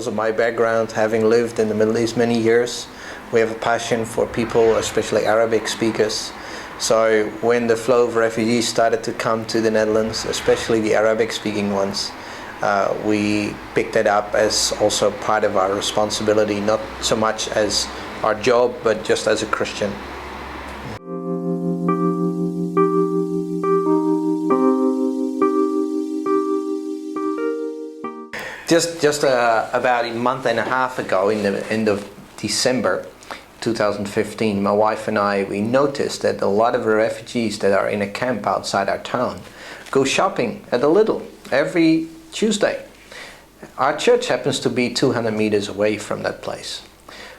because of my background, having lived in the Middle East many years, we have a passion for people, especially Arabic speakers. So when the flow of refugees started to come to the Netherlands, especially the Arabic-speaking ones, we picked it up as also part of our responsibility, not so much as our job, but just as a Christian. Just about a month and a half ago, in the end of December 2015, my wife and we noticed that a lot of the refugees that are in a camp outside our town go shopping at the Lidl every Tuesday. Our church happens to be 200 meters away from that place.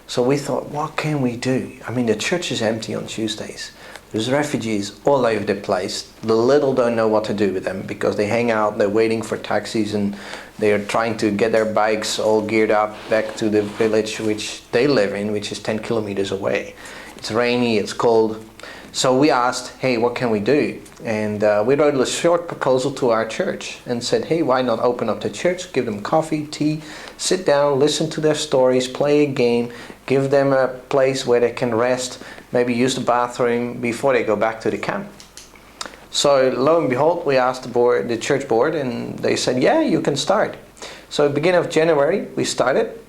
So we thought, what can we do? I mean, the church is empty on Tuesdays. There's refugees all over the place. The Lidl don't know what to do with them because they hang out, they're waiting for taxis, and they're trying to get their bikes all geared up back to the village which they live in, which is 10 kilometers away. It's rainy, it's cold. So we asked, hey, what can we do? And we wrote a short proposal to our church and said, hey, why not open up the church, give them coffee, tea, sit down, listen to their stories, play a game, give them a place where they can rest, maybe use the bathroom before they go back to the camp. So lo and behold, we asked the church board, and they said, yeah, you can start. So at the beginning of January, we started,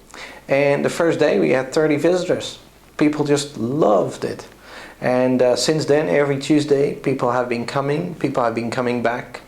and the first day we had 30 visitors. People just loved it. And since then, every Tuesday, people have been coming back.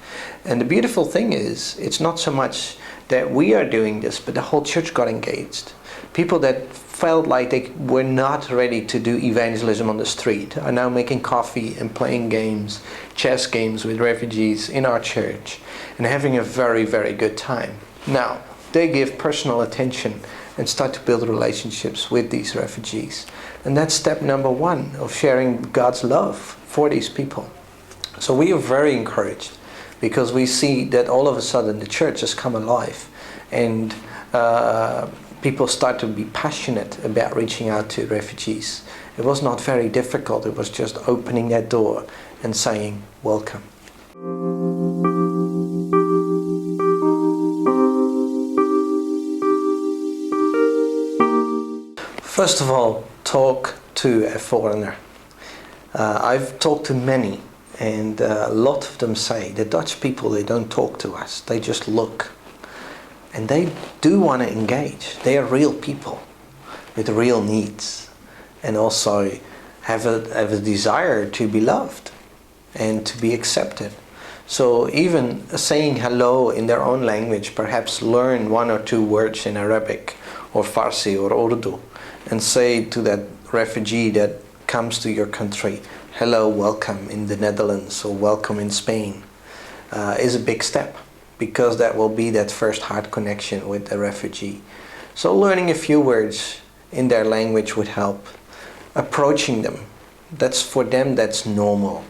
And the beautiful thing is, it's not so much that we are doing this, but the whole church got engaged. People that felt like they were not ready to do evangelism on the street are now making coffee and playing games, chess games with refugees in our church, and having a very, very good time. Now, they give personal attention and start to build relationships with these refugees. And that's step number one of sharing God's love for these people. So we are very encouraged because we see that all of a sudden the church has come alive, and people start to be passionate about reaching out to refugees. It was not very difficult. It was just opening that door and saying, welcome. First of all, talk to a foreigner. I've talked to many, and a lot of them say, the Dutch people, they don't talk to us, they just look. And they do want to engage. They are real people with real needs, and also have a desire to be loved and to be accepted. So even saying hello in their own language, perhaps learn one or two words in Arabic or Farsi or Urdu, and say to that refugee that comes to your country, hello, welcome in the Netherlands or welcome in Spain, is a big step, because that will be that first heart connection with the refugee. So learning a few words in their language would help. Approaching them, for them that's normal.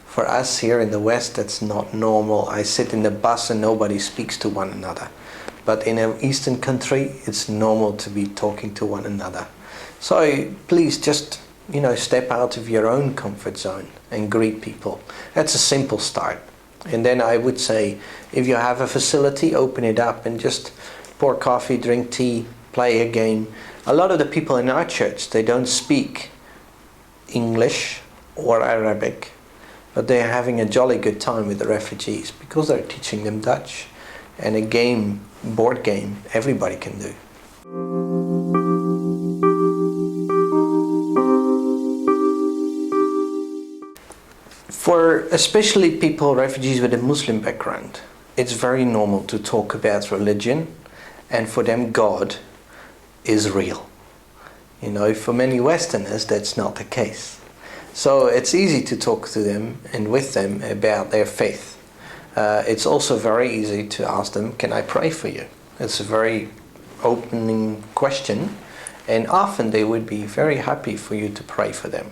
For us here in the West, that's not normal. I sit in the bus and nobody speaks to one another. But in an Eastern country, it's normal to be talking to one another. So please just, step out of your own comfort zone and greet people. That's a simple start. And then I would say, if you have a facility, open it up and just pour coffee, drink tea, play a game. A lot of the people in our church, they don't speak English or Arabic, but they're having a jolly good time with the refugees because they're teaching them Dutch. And a board game, everybody can do. For especially refugees with a Muslim background, it's very normal to talk about religion, and for them God is real. For many Westerners that's not the case. So it's easy to talk to them and with them about their faith. It's also very easy to ask them, can I pray for you? It's a very opening question, and often they would be very happy for you to pray for them.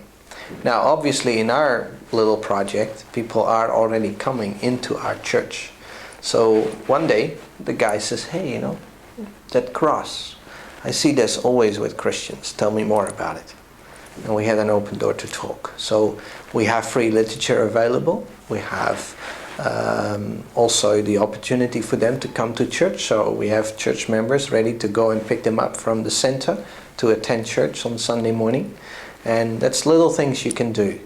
Now obviously in our little project, people are already coming into our church. So one day the guy says, hey, that cross, I see this always with Christians, tell me more about it. And we had an open door to talk. So we have free literature available, we have Also the opportunity for them to come to church. So we have church members ready to go and pick them up from the center to attend church on Sunday morning. And that's little things you can do.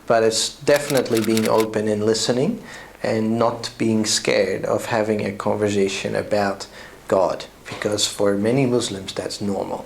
But it's definitely being open and listening and not being scared of having a conversation about God. Because for many Muslims that's normal.